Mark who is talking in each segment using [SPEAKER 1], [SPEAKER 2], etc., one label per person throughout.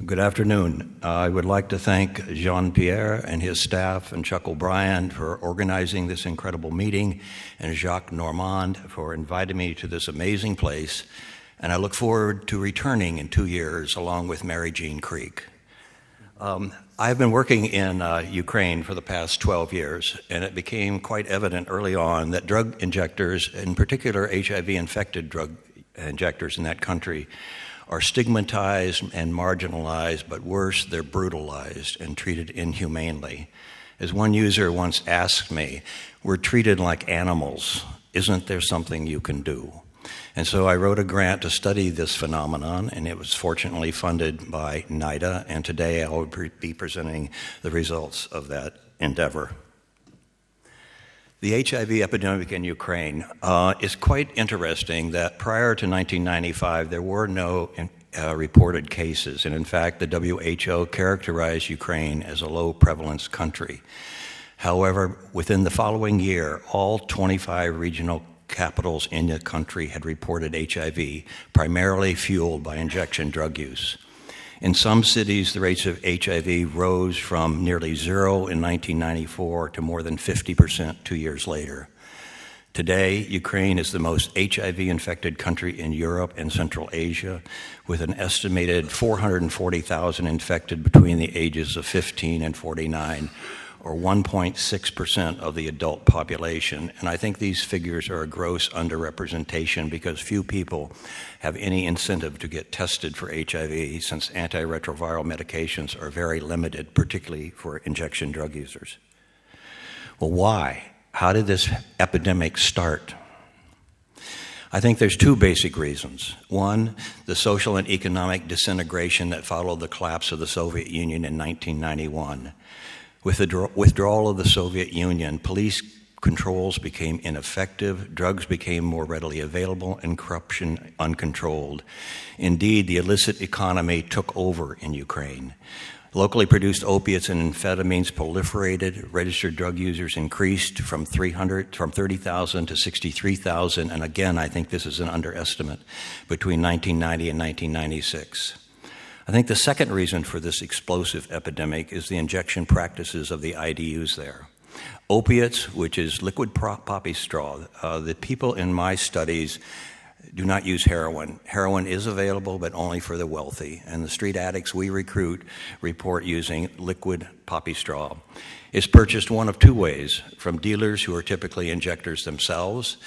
[SPEAKER 1] Good afternoon. I would like to thank Jean-Pierre and his staff and Chuck O'Brien for organizing this incredible meeting, and Jacques Normand for inviting me to this amazing place. And I look forward to returning in 2 years along with Mary Jean Creek. I've been working in Ukraine for the past 12 years, and it became quite evident early on that drug injectors, in particular HIV-infected drug injectors in that country, are stigmatized and marginalized, but worse, they're brutalized and treated inhumanely. As one user once asked me, "We're treated like animals. Isn't there something you can do?" And so I wrote a grant to study this phenomenon, and it was fortunately funded by NIDA, and today I will be presenting the results of that endeavor. The HIV epidemic in Ukraine is quite interesting that prior to 1995, there were no reported cases. And in fact, the WHO characterized Ukraine as a low prevalence country. However, within the following year, all 25 regional capitals in the country had reported HIV, primarily fueled by injection drug use. In some cities, the rates of HIV rose from nearly 0 in 1994 to more than 50% 2 years later. Today, Ukraine is the most HIV-infected country in Europe and Central Asia, with an estimated 440,000 infected between the ages of 15 and 49, or 1.6% of the adult population. And I think these figures are a gross underrepresentation because few people have any incentive to get tested for HIV, since antiretroviral medications are very limited, particularly for injection drug users. Well, why? How did this epidemic start? I think there's two basic reasons. One, the social and economic disintegration that followed the collapse of the Soviet Union in 1991. With the withdrawal of the Soviet Union, police controls became ineffective, drugs became more readily available, and corruption uncontrolled. Indeed, the illicit economy took over in Ukraine. Locally produced opiates and amphetamines proliferated, registered drug users increased from 30,000 to 63,000, and again, I think this is an underestimate, between 1990 and 1996. I think the second reason for this explosive epidemic is the injection practices of the IDUs there. Opiates, which is liquid poppy straw, the people in my studies do not use heroin. Heroin is available, but only for the wealthy, and the street addicts we recruit report using liquid poppy straw. It's purchased one of two ways: from dealers who are typically injectors themselves,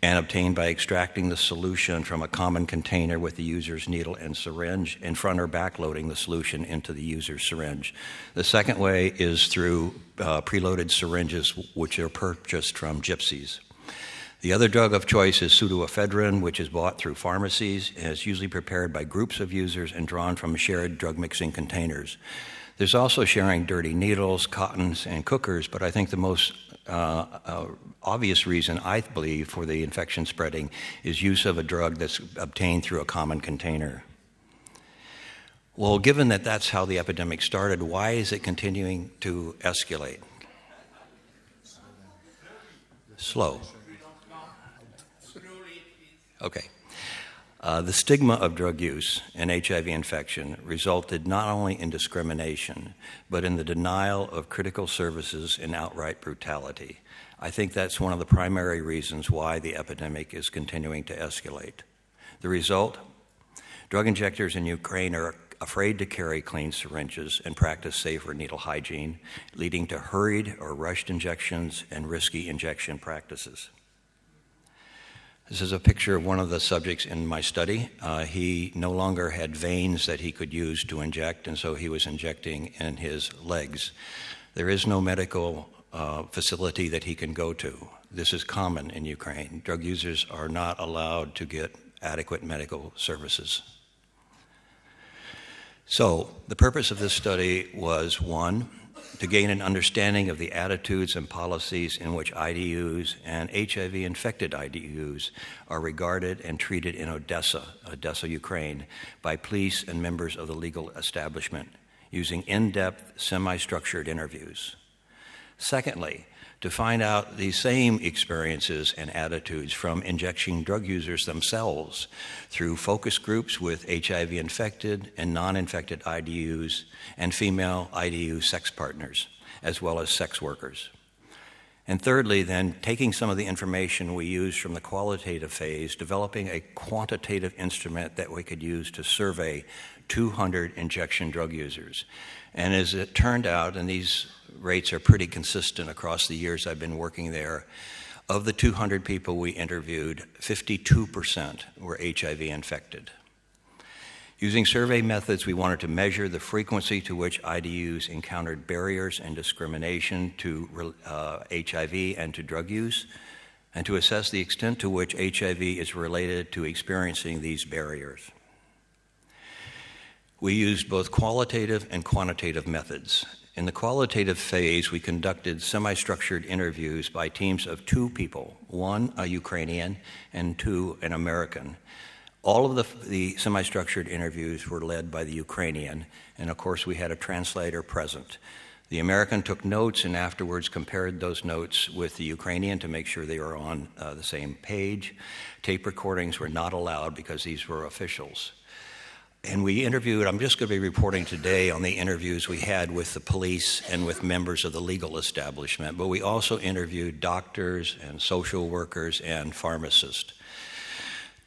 [SPEAKER 1] and obtained by extracting the solution from a common container with the user's needle and syringe, and front or back loading the solution into the user's syringe. The second way is through preloaded syringes, which are purchased from gypsies. The other drug of choice is pseudoephedrine, which is bought through pharmacies and is usually prepared by groups of users and drawn from shared drug mixing containers. There's also sharing dirty needles, cottons, and cookers, but I think the most obvious reason, I believe, for the infection spreading is use of a drug that's obtained through a common container. Well, given that that's how the epidemic started, why is it continuing to escalate? Slow. Okay. The stigma of drug use and HIV infection resulted not only in discrimination, but in the denial of critical services and outright brutality. I think that's one of the primary reasons why the epidemic is continuing to escalate. The result? Drug injectors in Ukraine are afraid to carry clean syringes and practice safer needle hygiene, leading to hurried or rushed injections and risky injection practices. This is a picture of one of the subjects in my study. He no longer had veins that he could use to inject, and so he was injecting in his legs. There is no medical facility that he can go to. This is common in Ukraine. Drug users are not allowed to get adequate medical services. So the purpose of this study was, one, to gain an understanding of the attitudes and policies in which IDUs and HIV-infected IDUs are regarded and treated in Odessa, Ukraine, by police and members of the legal establishment, using in-depth, semi-structured interviews. Secondly, to find out the same experiences and attitudes from injection drug users themselves through focus groups with HIV-infected and non-infected IDUs and female IDU sex partners, as well as sex workers. And thirdly, then, taking some of the information we used from the qualitative phase, developing a quantitative instrument that we could use to survey 200 injection drug users. And as it turned out, and these rates are pretty consistent across the years I've been working there, of the 200 people we interviewed, 52% were HIV infected. Using survey methods, we wanted to measure the frequency to which IDUs encountered barriers and discrimination to HIV and to drug use, and to assess the extent to which HIV is related to experiencing these barriers. We used both qualitative and quantitative methods. In the qualitative phase, we conducted semi-structured interviews by teams of 2 people, 1 a Ukrainian and 2 an American. All of the semi-structured interviews were led by the Ukrainian, and of course we had a translator present. The American took notes and afterwards compared those notes with the Ukrainian to make sure they were on the same page. Tape recordings were not allowed because these were officials. And we interviewed, I'm just going to be reporting today on the interviews we had with the police and with members of the legal establishment, but we also interviewed doctors and social workers and pharmacists.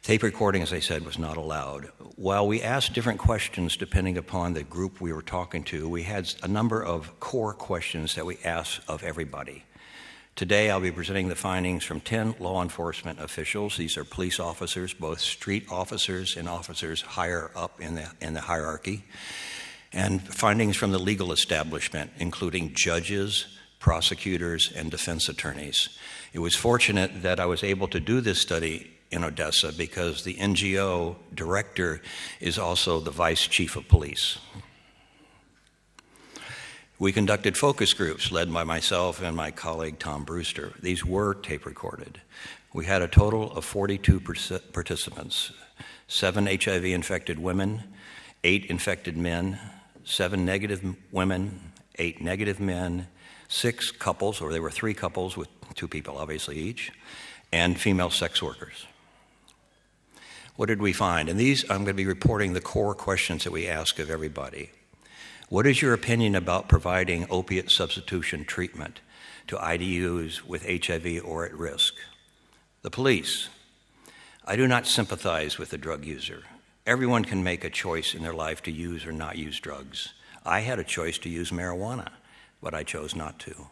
[SPEAKER 1] Tape recording, as I said, was not allowed. While we asked different questions depending upon the group we were talking to, we had a number of core questions that we asked of everybody. Today, I'll be presenting the findings from 10 law enforcement officials. These are police officers, both street officers and officers higher up in the hierarchy, and findings from the legal establishment, including judges, prosecutors, and defense attorneys. It was fortunate that I was able to do this study in Odessa because the NGO director is also the vice chief of police. We conducted focus groups led by myself and my colleague Tom Brewster. These were tape recorded. We had a total of 42 participants, 7 HIV-infected women, 8 infected men, 7 negative women, 8 negative men, 6 couples, or there were 3 couples with 2 people obviously each, and female sex workers. What did we find? And these, I'm going to be reporting the core questions that we ask of everybody. What is your opinion about providing opiate substitution treatment to IDUs with HIV or at risk? The police. I do not sympathize with the drug user. Everyone can make a choice in their life to use or not use drugs. I had a choice to use marijuana, but I chose not to.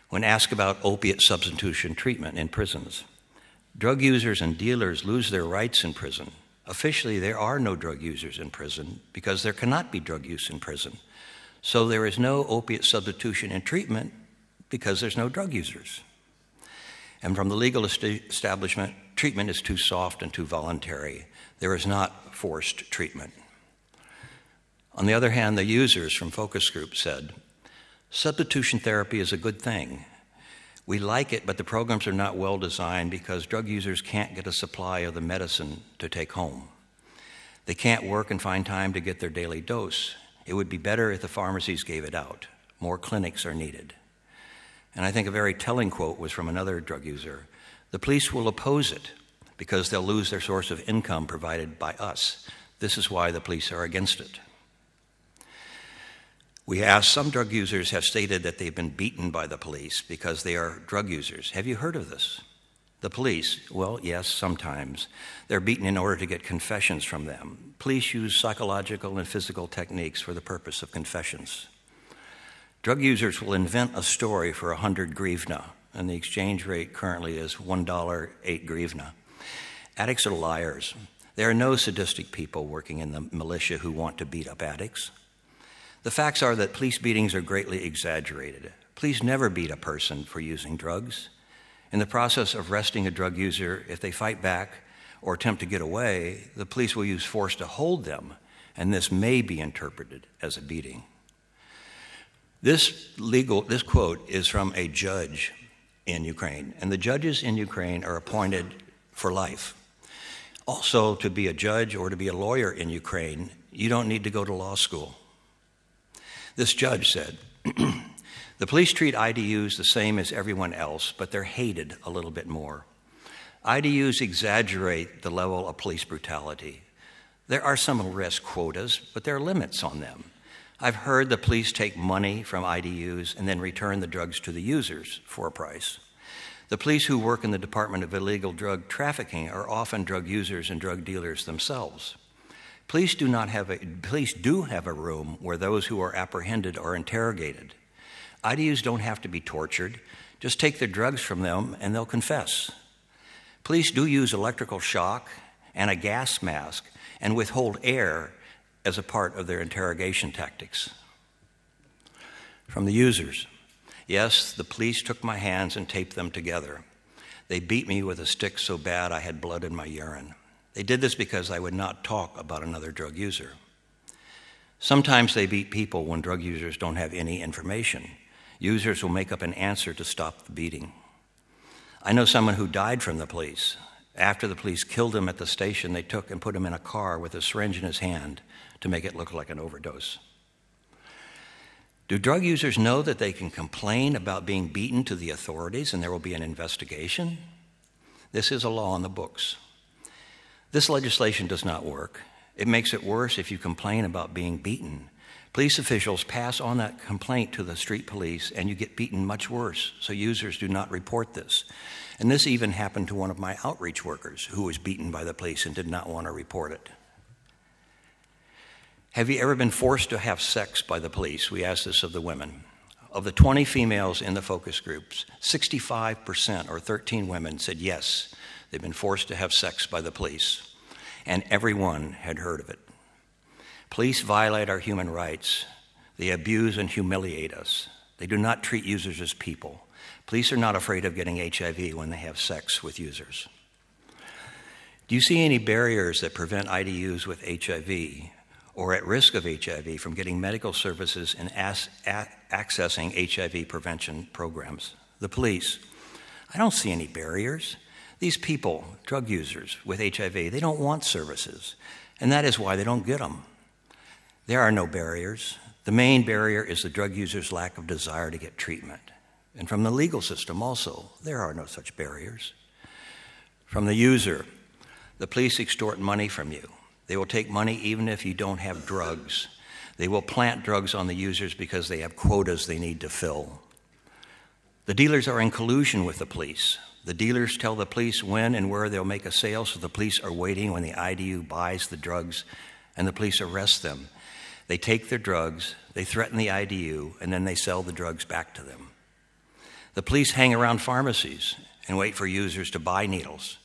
[SPEAKER 1] When asked about opiate substitution treatment in prisons, drug users and dealers lose their rights in prison. Officially, there are no drug users in prison because there cannot be drug use in prison. So there is no opiate substitution in treatment because there's no drug users. And from the legal establishment, treatment is too soft and too voluntary. There is not forced treatment. On the other hand, the users from focus groups said, substitution therapy is a good thing. We like it, but the programs are not well designed because drug users can't get a supply of the medicine to take home. They can't work and find time to get their daily dose. It would be better if the pharmacies gave it out. More clinics are needed. And I think a very telling quote was from another drug user. The police will oppose it because they'll lose their source of income provided by us. This is why the police are against it. We asked, some drug users have stated that they've been beaten by the police because they are drug users. Have you heard of this? The police, well, yes, sometimes. They're beaten in order to get confessions from them. Police use psychological and physical techniques for the purpose of confessions. Drug users will invent a story for 100 grivna, and the exchange rate currently is $1, 8 grivna. Addicts are liars. There are no sadistic people working in the militia who want to beat up addicts. The facts are that police beatings are greatly exaggerated. Police never beat a person for using drugs. In the process of arresting a drug user, if they fight back or attempt to get away, the police will use force to hold them, and this may be interpreted as a beating. This quote is from a judge in Ukraine, and the judges in Ukraine are appointed for life. Also, to be a judge or to be a lawyer in Ukraine, you don't need to go to law school. This judge said, The police treat IDUs the same as everyone else, but they're hated a little bit more. IDUs exaggerate the level of police brutality. There are some arrest quotas, but there are limits on them. I've heard the police take money from IDUs and then return the drugs to the users for a price. The police who work in the Department of Illegal Drug Trafficking are often drug users and drug dealers themselves. Police do have a room where those who are apprehended are interrogated. IDUs don't have to be tortured. Just take their drugs from them and they'll confess. Police do use electrical shock and a gas mask and withhold air as a part of their interrogation tactics. From the users, yes, the police took my hands and taped them together. They beat me with a stick so bad I had blood in my urine. They did this because I would not talk about another drug user. Sometimes they beat people when drug users don't have any information. Users will make up an answer to stop the beating. I know someone who died from the police. After the police killed him at the station, they took and put him in a car with a syringe in his hand to make it look like an overdose. Do drug users know that they can complain about being beaten to the authorities and there will be an investigation? This is a law in the books. This legislation does not work. It makes it worse if you complain about being beaten. Police officials pass on that complaint to the street police and you get beaten much worse, so users do not report this. And this even happened to one of my outreach workers who was beaten by the police and did not want to report it. Have you ever been forced to have sex by the police? We asked this of the women. Of the 20 females in the focus groups, 65% or 13 women said yes, they've been forced to have sex by the police, and everyone had heard of it. Police violate our human rights. They abuse and humiliate us. They do not treat users as people. Police are not afraid of getting HIV when they have sex with users. Do you see any barriers that prevent IDUs with HIV or at risk of HIV from getting medical services and accessing HIV prevention programs? The police. I don't see any barriers. These people, drug users with HIV, they don't want services, and that is why they don't get them. There are no barriers. The main barrier is the drug user's lack of desire to get treatment. And from the legal system also, there are no such barriers. From the user, the police extort money from you. They will take money even if you don't have drugs. They will plant drugs on the users because they have quotas they need to fill. The dealers are in collusion with the police. The dealers tell the police when and where they'll make a sale, so the police are waiting when the IDU buys the drugs and the police arrest them. They take their drugs, they threaten the IDU, and then they sell the drugs back to them. The police hang around pharmacies and wait for users to buy needles.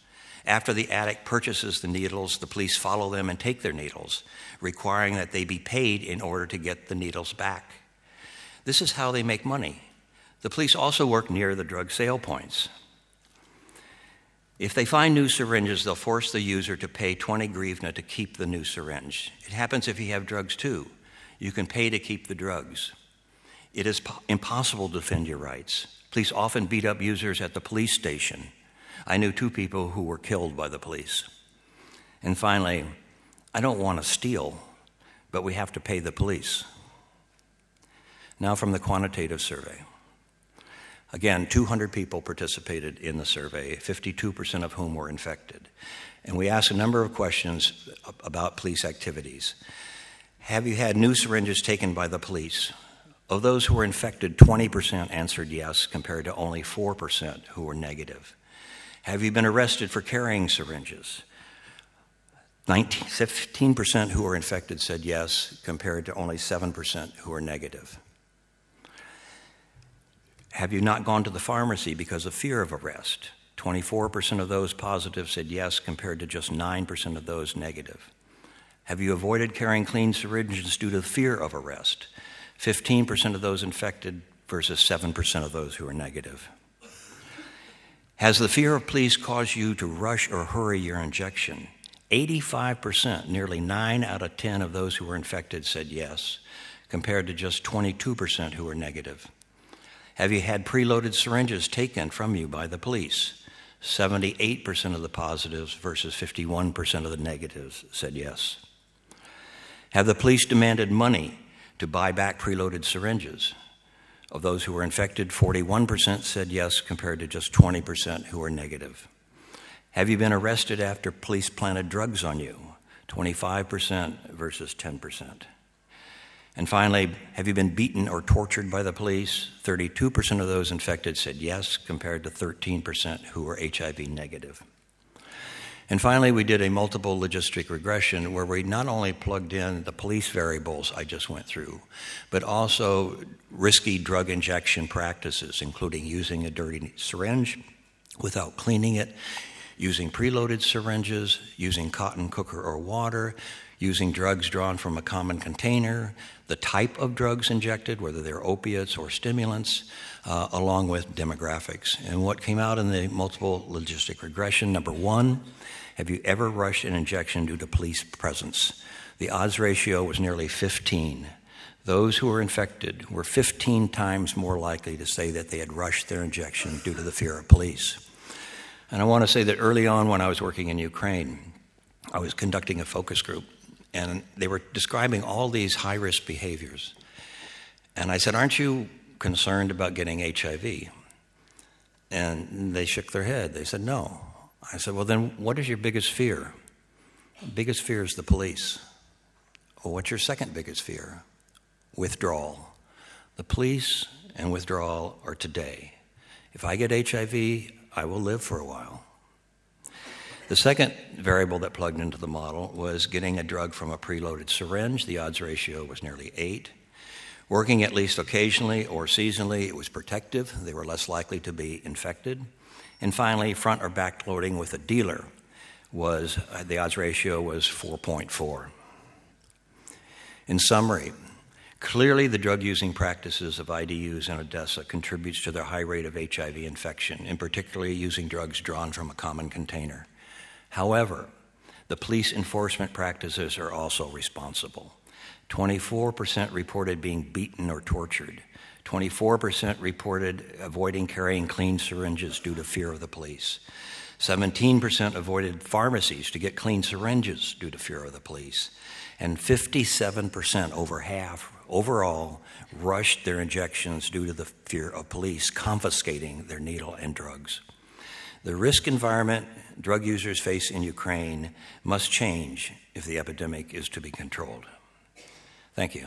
[SPEAKER 1] After the addict purchases the needles, the police follow them and take their needles, requiring that they be paid in order to get the needles back. This is how they make money. The police also work near the drug sale points. If they find new syringes, they'll force the user to pay 20 hryvnia to keep the new syringe. It happens if you have drugs too. You can pay to keep the drugs. It is impossible to defend your rights. Police often beat up users at the police station. I knew 2 people who were killed by the police. And finally, I don't want to steal, but we have to pay the police. Now from the quantitative survey. Again, 200 people participated in the survey, 52% of whom were infected. And we asked a number of questions about police activities. Have you had new syringes taken by the police? Of those who were infected, 20% answered yes, compared to only 4% who were negative. Have you been arrested for carrying syringes? 15% who were infected said yes, compared to only 7% who were negative. Have you not gone to the pharmacy because of fear of arrest? 24% of those positive said yes, compared to just 9% of those negative. Have you avoided carrying clean syringes due to fear of arrest? 15% of those infected versus 7% of those who are negative. Has the fear of police caused you to rush or hurry your injection? 85%, nearly 9 out of 10 of those who were infected said yes, compared to just 22% who were negative. Have you had preloaded syringes taken from you by the police? 78% of the positives versus 51% of the negatives said yes. Have the police demanded money to buy back preloaded syringes? Of those who were infected, 41% said yes, compared to just 20% who were negative. Have you been arrested after police planted drugs on you? 25% versus 10%. And finally, have you been beaten or tortured by the police? 32% of those infected said yes, compared to 13% who were HIV negative. And finally, we did a multiple logistic regression where we not only plugged in the police variables I just went through, but also risky drug injection practices, including using a dirty syringe without cleaning it, using preloaded syringes, using cotton cooker or water, using drugs drawn from a common container, the type of drugs injected, whether they're opiates or stimulants, along with demographics. And what came out in the multiple logistic regression, number one, have you ever rushed an injection due to police presence? The odds ratio was nearly 15. Those who were infected were 15 times more likely to say that they had rushed their injection due to the fear of police. And I want to say that early on when I was working in Ukraine, I was conducting a focus group, and they were describing all these high-risk behaviors. And I said, aren't you concerned about getting HIV? And they shook their head. They said, no. I said, well, then what is your biggest fear? Biggest fear is the police. Well, what's your second biggest fear? Withdrawal. The police and withdrawal are today. If I get HIV, I will live for a while. The second variable that plugged into the model was getting a drug from a preloaded syringe. The odds ratio was nearly 8. Working at least occasionally or seasonally, it was protective. They were less likely to be infected. And finally, front or back loading with a dealer was, the odds ratio was 4.4. In summary, clearly the drug-using practices of IDUs and Odessa contributes to their high rate of HIV infection, in particular using drugs drawn from a common container. However, the police enforcement practices are also responsible. 24% reported being beaten or tortured. 24% reported avoiding carrying clean syringes due to fear of the police. 17% avoided pharmacies to get clean syringes due to fear of the police. And 57%, over half, overall, rushed their injections due to the fear of police confiscating their needle and drugs. The risk environment drug users face in Ukraine must change if the epidemic is to be controlled. Thank you.